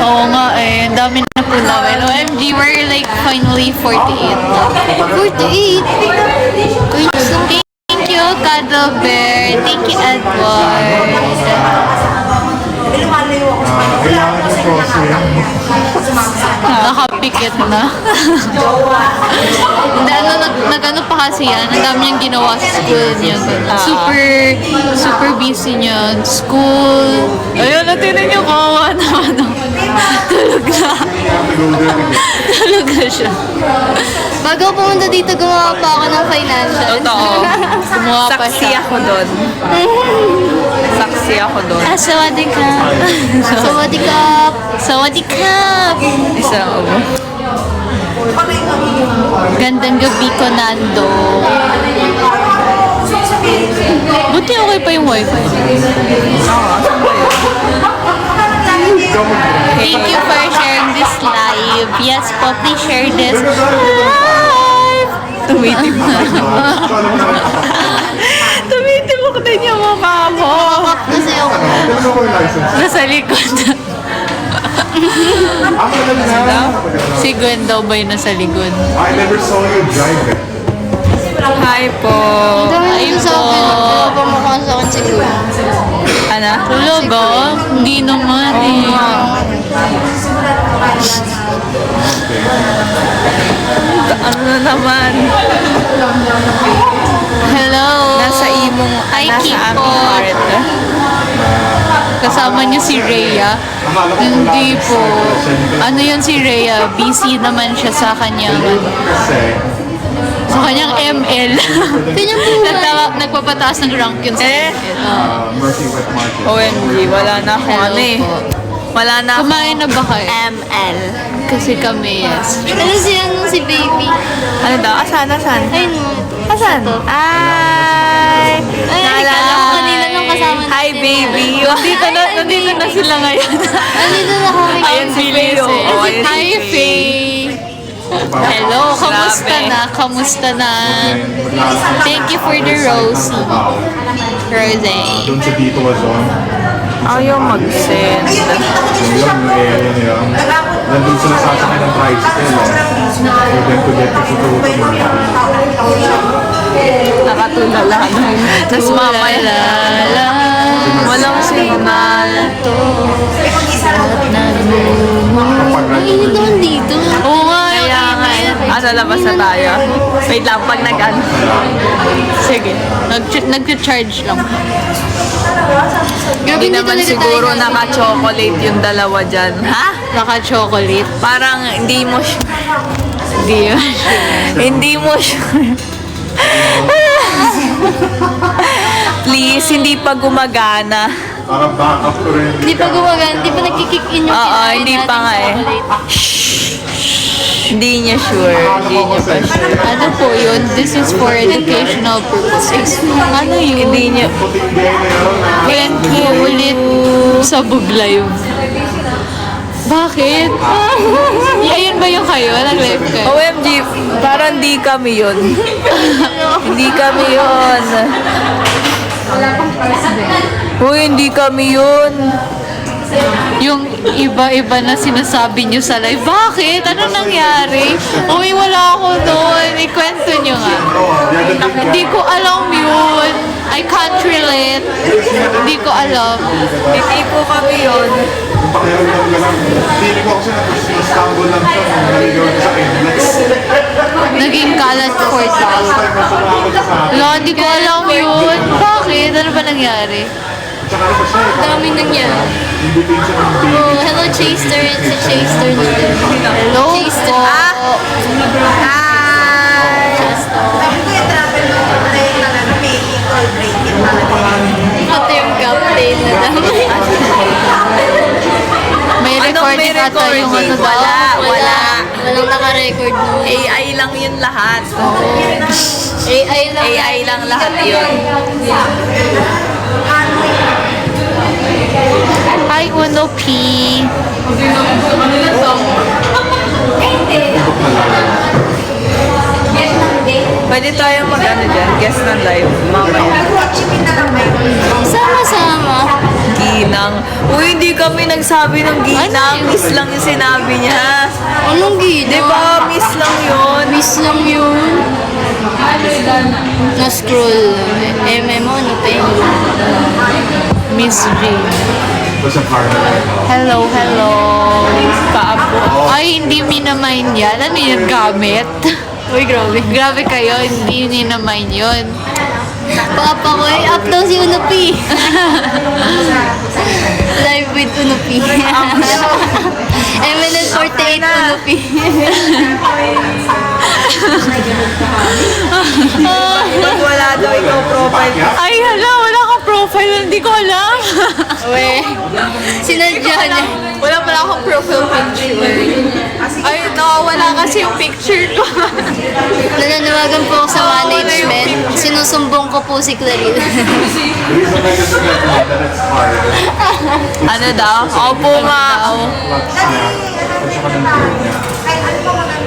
Oo nga eh, ang dami na po namin. OMG, we're like finally 48 na. 48? Thank you, Cuddle Bear. Thank you, Edward. Kailangan ng crossing. Nakapikit na. Nag-ano pa kasi yan. Ang dami niyang ginawa sa school niya. Super busy niya. School. Ayun, natinan niyo kawa naman. Tulog na. Tulog na siya. Bago pumunta dito, gumawa pa ako ng financial. Totoo. Gumawa pa Saksi siya. ako doon. Saksi ako doon. Ah, sawadee-ka. Sawadikap! Sawadee-ka. Isang ubo. Gandang gabi ko, Nando. Buti okay pa yung wifi. Thank you for sharing this live. Yes po, please share this live. Tumitibok din yung mukha mo. Kasi ako. Kailan ako yung license? Nasa likod. Ako na. Si Gwen daw ba yung nasa likod? I never saw you drive it. Hi po. Ayun sa akin, pamukha sa akin siguro. Ano? Talaga? Hindi naman eh. Ano na naman? Hello. Nasa imong, Hi, nasa Kiko. aming heart. Kasama niyo si Rhea. Akala ko Hindi po. Ano yun si Rhea? Busy naman siya sa kanyang Kasi, sa kanyang ML. Kanyang buhay. Nagpapataas ng rank yun sa Eh. ML. Mercy Wet Market. OMG, wala na akong Hello ano eh. po. Wala na akong Kumain na ba kayo? ML. Kasi kami, yes. Ano si baby? Ano daw? Asan? Ayun mo. Asan? Ay! Naalala ko. Kanina nung kasama natin. Hi, baby! Nandito na sila ngayon. Nandito na kami. Ayun si Leo. Oh, ayun Hi, si Faye. Hello, kamusta Grabe. na? Kamusta na? Thank you for the rose. Rose. Doon sa Dito Wazon. Ayaw mag-send. Yun yung area niya. Nandun sila sasakay ng tricycle. For them to get to Tututo Nakatulala na. Tapos mamaya. Walang signal. Ang init naman dito. Oo nga, Kaya nga, asa labas na tayo. Wait lang, pag nag-ano. sige. Nag-charge lang. Hindi naman siguro naka-chocolate yung dalawa dyan. Ha? Naka-chocolate. Parang hindi mo sure. Hindi yun. Hindi mo sure. Please, hindi pa gumagana. Parang backup ko rin. Hindi pa gumagana, hindi pa nagkikick in yung Oo, kinain hindi natin pa nga eh. chocolate. Hindi niya sure. Hindi niya pa sure. Ano po yun? This is for educational purposes. Ano yun? Hindi niya. Puting gay na yun. Thank you ulit sa Buglive. Bakit? Ayun ba yung kayo? Nag-live kayo? OMG, parang di kami yun. Hindi kami yun. Uy, hindi kami yun. Yung iba-iba na sinasabi nyo sa live. Bakit? Ano nangyari? Uy, wala ako doon. Ikwento nyo nga. Hindi ko alam yun. I can't relate. Hindi ko alam. Hindi po kami yun. Yung pakiramdam ka lang. Feeling ko kasi na-stumble lang siya. Naligaw sa endless. Naging kalat portal. Wala, hindi ko alam yun. Bakit? Ano ba nangyari? Tsaka ano pa siya eh. Dami nangyari. Imbitin siya ng baby. Oh, hello Chaster, si Chaster dito. Hello Chaster. po. Hi! Ito yung captain na naman. May recording ata yung ano daw. Wala. Walang naka-record nun. AI lang yun lahat. AI lang. AI lang lahat yun. Hi, Uno P. Pwede tayo mag-ano dyan, guest ng live, mamaya. Sama-sama. ginang. Uy, hindi kami nagsabi ng ginang. Ano yun? Miss lang yung sinabi niya. Anong gina? Diba? Miss lang yun. Miss lang yun. Na-scroll. Mo, ano pa yun? Miss Jane. Basta partner. Hello, hello. Kaapo. Ay, hindi minamain yan. Ano yun, gamit? Uy, grabe. Grabe kayo, hindi minamain yun. Papa ko up daw si Unupi. Live with Unupi. Eminent 48 Unupi. Pag wala daw ikaw profile. Ay, hala, wala kang profile. Hindi ko alam. We, sinadya niya. Wala pala akong profile picture. Ay, nawawala kasi yung picture ko. Nananawagan po ako sa management. Sinusumbong ko po si Claril. The reason I just got that it's hard. Ano daw? Opo nga. Lots niya. At saka ng food niya.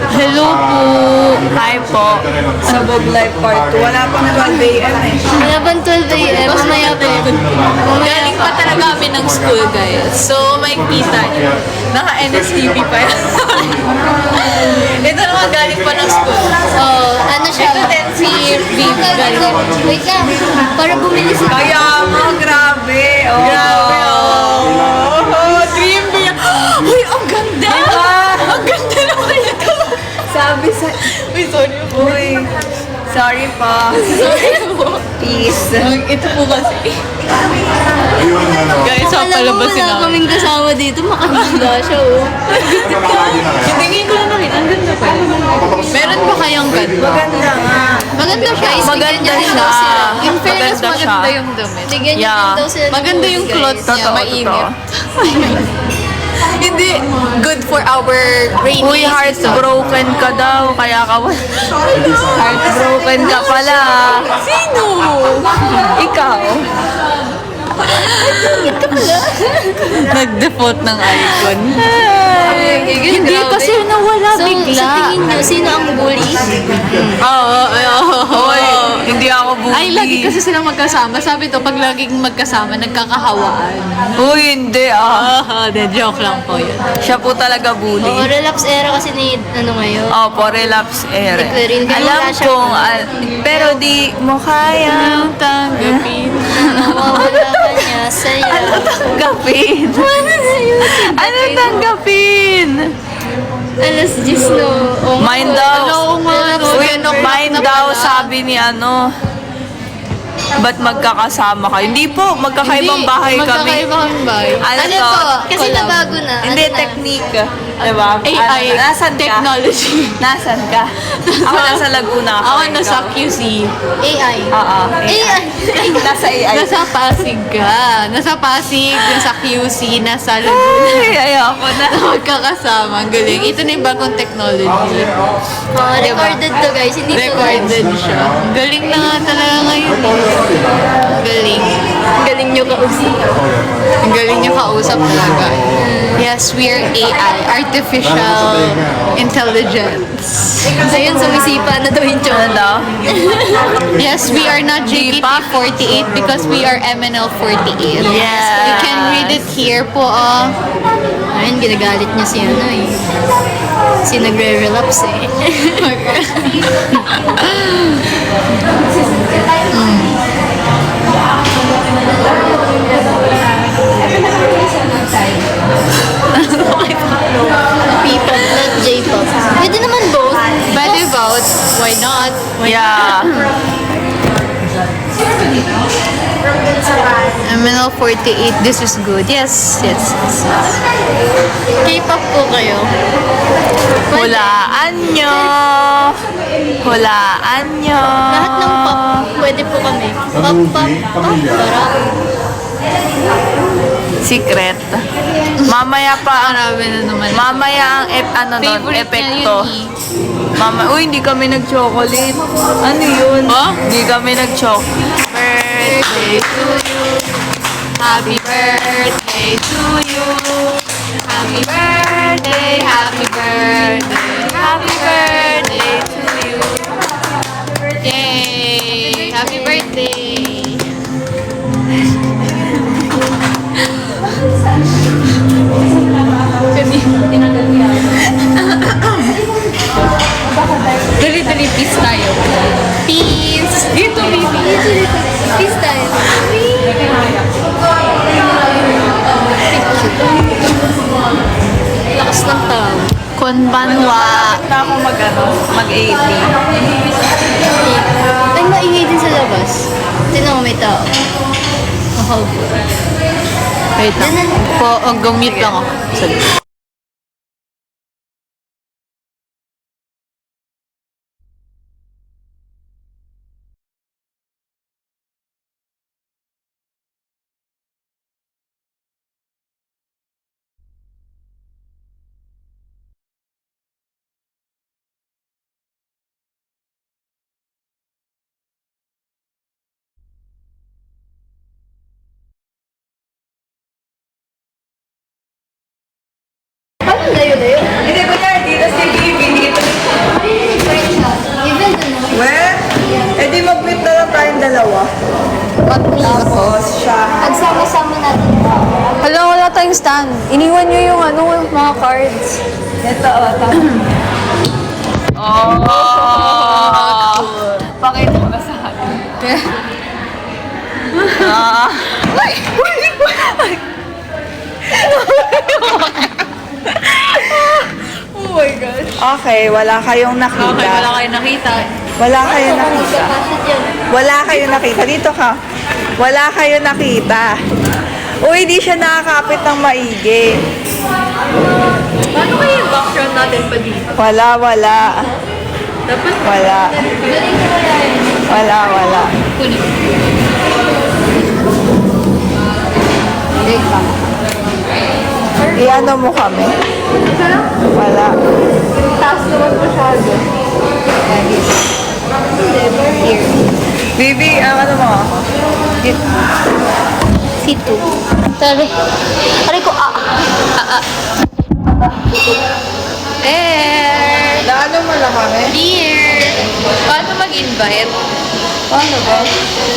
Hello po. Hi po. Sa Bog Life Part 2. Wala pang 12 a.m. eh. Wala bang 12 a.m.? Mamaya pa. Galing pa talaga kami ng school, guys. So, may kita niyo. Naka-NSTV pa yan. Ito naman galing pa ng school. Oh, ano siya? Ito din si Viv galing. Wait lang. Para bumili si Kaya mo, grabe. Oh. Grabe, oh. Dream big. Uy, ang ganda. Ang ganda naman ito. Sabi sa... Uy, sorry po. Uy. Sorry pa. Sorry po. Peace. Ito po kasi. Ayun, ano. Guys, Alam mo, papalabasin wala ako. kaming kasama dito. Makakita siya, oh. Nakakagi na kaya. Tingin ko na rin. Ang ganda pa. Meron ba kayong ganda? Maganda nga. Maganda siya. Maganda Bigyan siya. daw sila. In fairness, Maganda siya. maganda yung damit. Bigyan niyo Yeah. din daw sila ng Maganda boots, yung guys. clothes niya. Totoo, Mainit. Hindi. Good for our rainy Uy, heartbroken ka daw. Kaya ka heartbroken ka pala. Sino? Ikaw. Nag-default ng icon. Hindi Hindi kasi nawala So, bigla. sa tingin niyo, sino ang bully? Oo. Hoy, hindi ako bully. Ay, lagi kasi silang magkasama. Sabi to, pag laging magkasama, nagkakahawaan. Uy, hindi ah. Joke lang po yun. Siya po talaga bully. Oo, relapse era kasi ni, ano ngayon. Opo, relapse ere. Hindi ko rin. Kaya Alam wala siya kong, kung- pero di mo kaya. Ang tanggapin. Nawawala ka niya sa'yo. Ano tanggapin? Ano tanggapin? Alas 10 no. Oh, Mind my daw. God. Hello, man. Uy, Ten o'clock mind na daw pala. sabi ni ano. Ba't magkakasama kayo? Hindi po, magkakaibang bahay kami. Magkakaibang bahay. Ano Ano to? to? Kasi Collab. nabago na. Hindi, Ano na? technique. Diba? AI, Nasaan ka? technology. Nasaan ka? Ako nasa Laguna. Ako Ikaw? nasa QC. AI. Oo. AI. Nasa AI. Nasa Pasig ka. Nasa Pasig, nasa QC, nasa Laguna. Ay, ayoko na. Magkakasama. Ang galing. Ito na yung bagong technology. Oh, recorded to guys. Hindi to Recorded siya. Ang galing na nga talaga ngayon. Ang galing. Galing nyo kausap. Ang galing niya kausap talaga. Yes, we are AI. Artificial Intelligence. Ayun, sumisipa na daw yung Ano chon. daw? Yes, we are not JKT48 because we are MNL48. Yes. You can read it here po. Ayun, ginagalit niya si ano eh. Si nagre-relapse eh. P-pop, not J-pop. Pwede naman both. Pwede vote. Why not? Yeah. MNL48, this is good. Yes, yes. K-pop po kayo. Hulaan nyo. Hulaan nyo. Lahat ng pop, pwede po kami. Pop, pop, pop, parang. Secret. Mamaya pa ang Marami na naman. mamaya ang ano nun, Favorite epekto. niya yun Uy, hindi kami nag-chocolate. Ano yun? Oh? Hindi kami nag-chocolate. Birthday to you. Happy birthday to you. Happy birthday, happy birthday, happy birthday to you. Yay! Happy birthday! banwa. Na ako mag-80. Ay, maingay din sa labas. Tignan mo, may tao. Oh, Wait lang. Gumute lang ako. Sorry. paano layo-layo? Hindi ko yan, dito si Bibi dito. Even dun naman. Well, edi mag-meet na lang tayong dalawa. Tapos siya. Pagsama-sama natin. Hala, wala tayong stand. Iniwan nyo yung mga cards. Ito, Oh! Pakita ba sa akin? Ah. Oh my gosh. Okay, wala kayong nakita. Okay, wala kayo nakita. Wala kayong nakita. Kapasat yan. Wala kayong nakita. Dito ka. Wala kayong nakita. Uy, di siya nakakapit ng maigi. Paano kayo yung background natin pa dito? Wala. Dapat Wala. Galing ko kaya yun. Wala. kunin. Iano mo kami? Wala. Taas naman masyado. Bibi, ano mo? C2. Sorry. Aray ko, Naano mo na kami? Here! Paano mag-invite? Paano ba?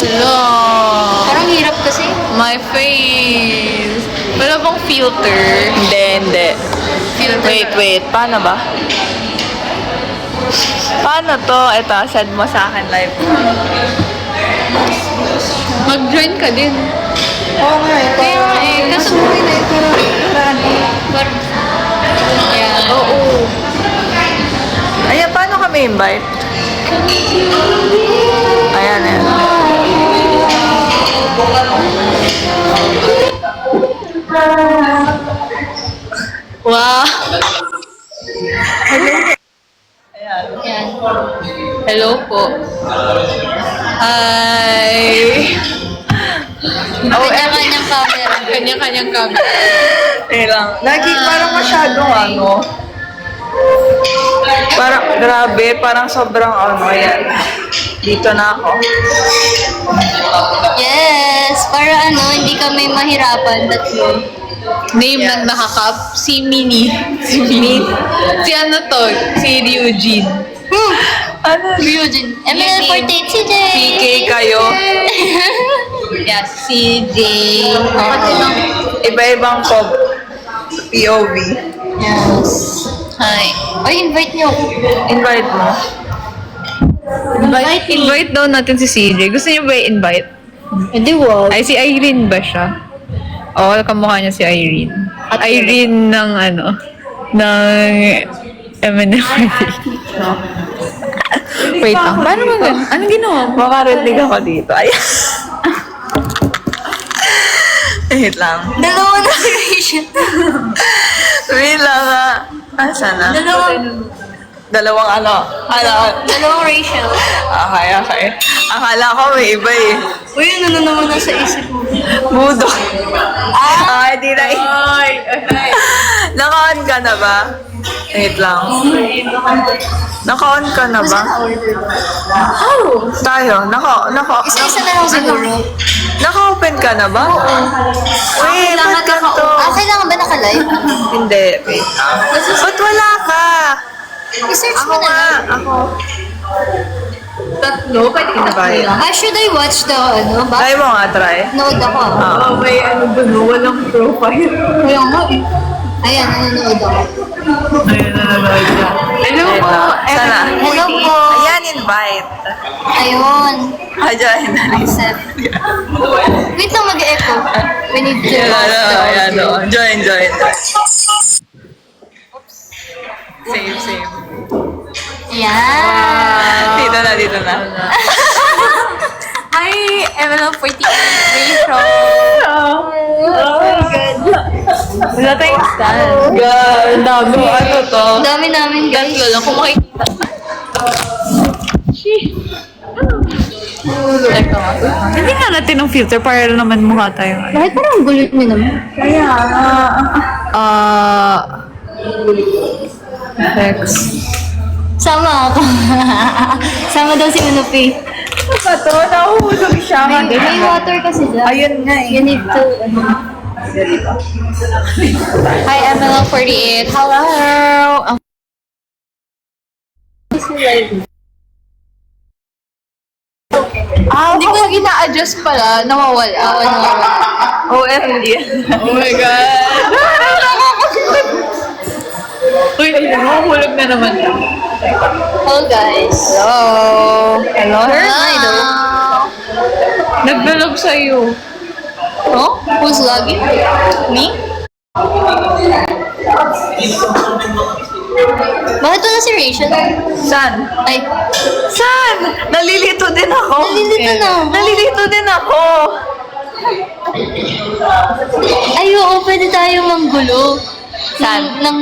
Hello! parang hirap kasi. My face! Wala bang filter? Hindi. Filter. Wait. Paano ba? Paano to? Ito, send mo sa akin live. Mag-join ka din. Oo nga eh. Kaya kaso Ayan. Oo. Ayan, paano kami invite? Ayan. Wow! Ayan. Hello po. Hi! Kanya-kanyang camera. Kanya-kanyang camera. Lagi parang masyadong parang grabe, parang sobrang yan. Dito na ako. Yes! Para hindi kami mahirapan. Tatlo. Name ng nakakap, si Mini. Si Mini. Si ano to? Si Eugene. Ano? Eugene. ML48 si Jay. PK kayo. Yes, si CJ. Iba-ibang POV. Yes. Hi. Ay, invite niyo ako. Invite mo. Invite daw natin si CJ. Gusto niyo ba i-invite? Hindi, wow. Ay, si Irene ba siya? Oo, kamukha niya si Irene. Irene ng ng MNFD. Wait lang. Paano ba ganun? Anong ginawa mo? Makarinig ako dito. Ayan. Wait lang. Dalawa na creation. Wait lang Asa na? Dalawang Dalawang Rachel. Okay. Akala ko may iba eh. Uy, ano na naman nasa isip mo? Budo. Di na Naka-on ka na ba? Wait lang. Naka-on ka na ba? Tayo. Isa-isa na lang siguro. Naka-open ka na ba? Uy, ba't ganito? Kailangan ba naka-live? Hindi. Wait lang. Ba't wala ka? I-search Ako mo na nga. lang. Ako. Tatlo? Pwede ka na ba? Should I watch the Try mo nga, try. Nood ako. May walang profile. Kaya nga eh. Ayan, nanonood ako. Hello Wait po. lang. Sana. Hello po. Ayan, invite. Ayun. Ayan. Accept. Wait lang, mag-echo. We need to Ayan. Join. Same. Ayan. Dito na. Hi, ML48 Rachel. Oh my God. Wala tayong stand. God, ang dami. Ano to? Ang dami namin, guys. Tatlo lang kung makikita. Teka nga. Hindi nga natin ng filter para naman mukha tayo. Bakit parang gulit mo naman? Text. Sama ako. Sama daw si Manupi. Ano ba to? Nahuhulog siya. May water kasi dyan. Ayun nga eh. You need to, Hi, ML48. Hello. Hindi ko ina-adjust pala. Nawawala. OMG. Oh my God! Uy, nahuhulog na naman. Oh, guys. Hello. Hello. Hello. Nagbalog sa'yo. Oh? Who's logging? Me? Bakit wala si Rachel? San? Ay, San? Nalilito din ako. nalilito na ako. Nalilito din ako. Ay, oo, pwede tayo manggulo. Saan? Ng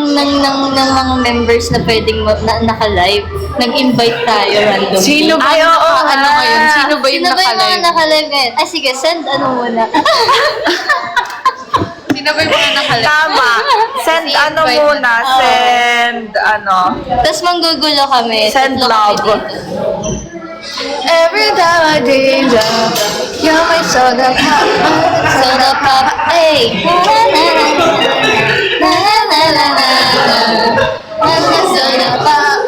mga members na pwedeng naka-live. Nag-invite tayo random. Sino ba Ay, yung oo naka, ano nga. ngayon? Sino ba yung Sino ba yung mga nakalive? naka-live ngayon? Ah, sige, send ano muna. Sino ba yung mga nakalive? Tama. Send ano Invite muna. Send ano. Tapos manggugulo kami. Send Tatlo kami love. dito. Every time I dream of you're my soda pop. Soda pop, ay! Na na na na na na na soda pop.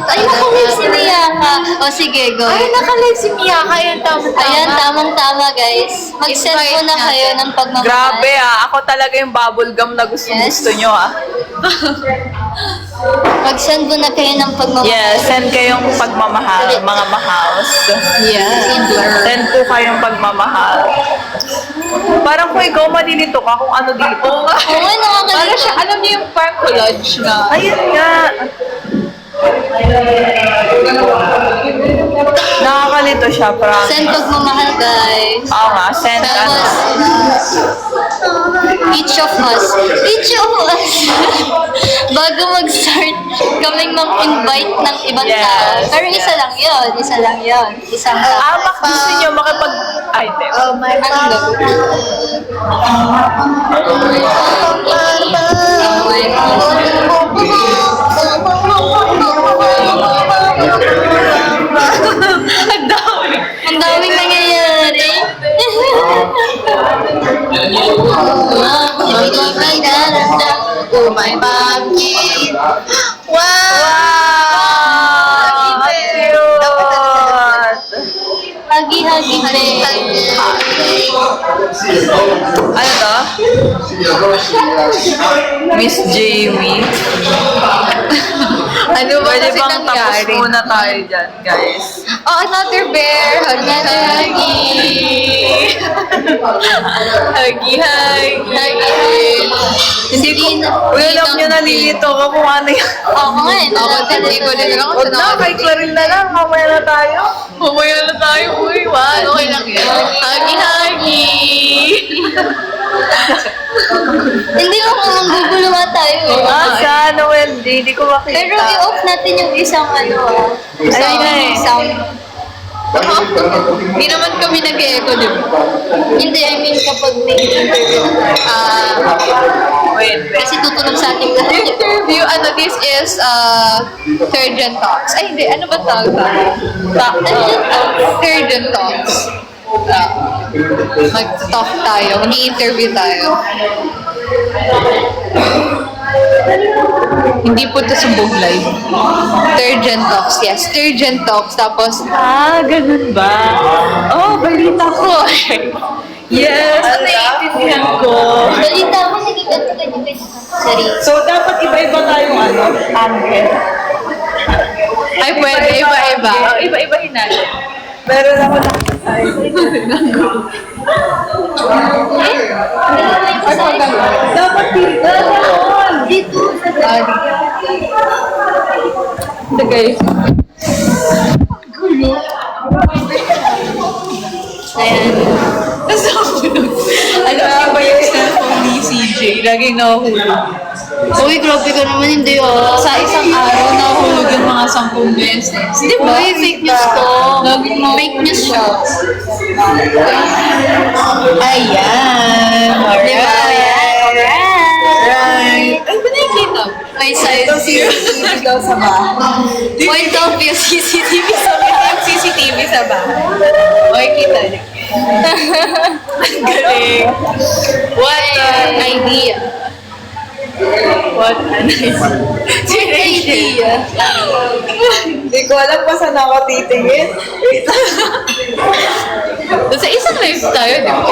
Ay, nakalive si Miyaka. O sige, go. Ay, nakalive si Miyaka. Yan, tama-tama. Ayan, tamang-tama, guys. Mag-send Invite muna natin. kayo ng pagmamahal. Grabe Ako talaga yung bubblegum na gusto nyo Mag-send muna kayo ng pagmamahal. Yes, send kayong pagmamahal, mga mahouse. Yeah. Send po kayong pagmamahal. Parang kung ikaw malilito ka kung ano dito. Oo nga, Para nakakalito. siya, alam niyo yung park collage na. Ayun nga. Nakakalito siya, promise. Send pagmamahal, guys. Oo nga, send ano. Tapos, each of us, bago mag-start, kaming mag-invite ng ibang Yes. tao. Pero isa lang yun. Isang tao. Bak gusto nyo makipag... Ay, hindi. Oh my Ano? Ang dami. Ang daming nangyayari. Oh my pumpkin. Wow! Ang cute! Hagi-hagi Ano to? Miss Jamie. Ano ba Pwede kasi bang tapos nangyari? muna tayo dyan, guys? Oh, another bear. Hagi. Hindi ko, alam nyo, nalilito ko kung ano yan. Oo nga eh. Ako din, ko din lang. Huwag na, kay Claril na lang, mamaya na tayo. Mamaya na tayo. Uy, wow. Okay lang yan. Hagi. Hindi mo kung mangguguluhan tayo eh. Saan, Wendy? Hindi ko makita. Pero i-off natin yung isang Ayun na eh. sound. Hindi naman kami nag-echo, di ba? Hindi, I mean kapag may interview. Wait. Kasi tutunog sa ating lahat. Interview, this is third gen talks. Ay, hindi. Ano ba tawag ba? Third gen talks. Mag-talk tayo. Mag-i-interview tayo. Hindi po ito sumbong live. Third gen talks. Yes, third gen talks. Tapos, Ganun ba? oh, balita ko. Yes, naiintindihan ko. Balita ako, nagigant-ganyan. Sorry. So, dapat iba-iba tayong angle. Ay, pwede. Iba-iba. Iba-ibahin natin. Meron ako na. Dapat dito. Dito. Tagay. Ayan. Tapos nahulog. Alam niyo ba yung cellphone ni CJ? Laging nahulog. Uy, grabe ka naman, hindi Sa isang araw, nahulog yung mga 10 beses. Di ba? Uy, fake news to. Laging nahulog. Fake news siya. Ayan. Di ba? Ayan. Right. Ay, ba nakikita? May side view. CCTV daw sa bahay. Point of view, CCTV sa Yung CCTV sa bahay. Okay, kita niyo. Ang galing. What an idea. What an idea. Si Rachel. Hindi ko alam pa saan ako titingin. Sa isang live tayo, di ba?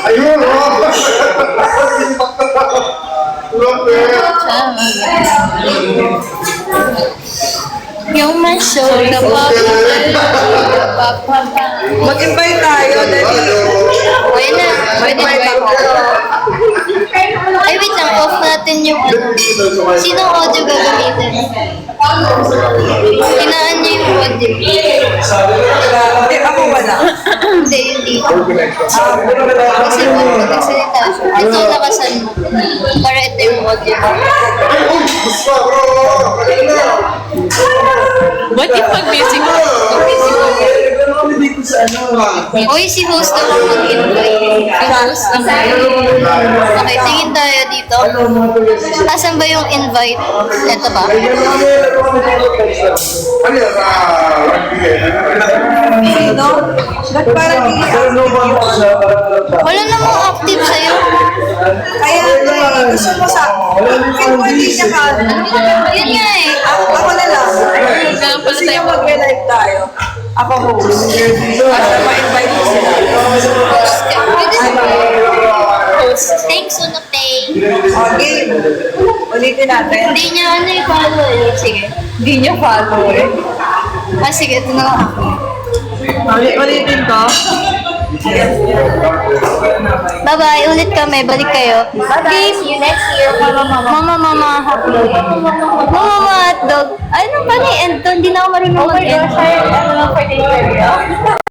Ayun, oh! Yung my soul na Mag-invite tayo, dali. Pwede na. Pwede na. Ay, wait lang. Off natin yung ano. Sinong audio gagamitin? Hinaan niyo yung audio. Hindi, ako wala. Hindi, yun dito. Kasi kung magsalita siya, ito lakasan mo. Para ito yung audio. What if pag-music ko? Uy, si host na lang mag-invite. Si host na Okay, tingin tayo dito. Asan ba yung invite? Ito ba? Sino? Ba't parang Wala namang active sa'yo. Kaya gusto mo sa... Feel mo hindi niya ka... Yun nga eh. Ako na lang. Gusto niya mag-live tayo. Ako host. Basta ma-invite mo sila. Pwede sa Thanks, Unopay. Okay. Ulitin natin. Hindi niya ano yung follow eh. Sige. Hindi niya follow eh. Sige, ito na lang ako. Ulitin ko. Bye-bye. Ulit kami. Balik kayo. Bye-bye. See you next year. Mama, hotdog. Mama, hotdog. Ano ba ni end to? Hindi na ako marunong mag-end. Ano lang for the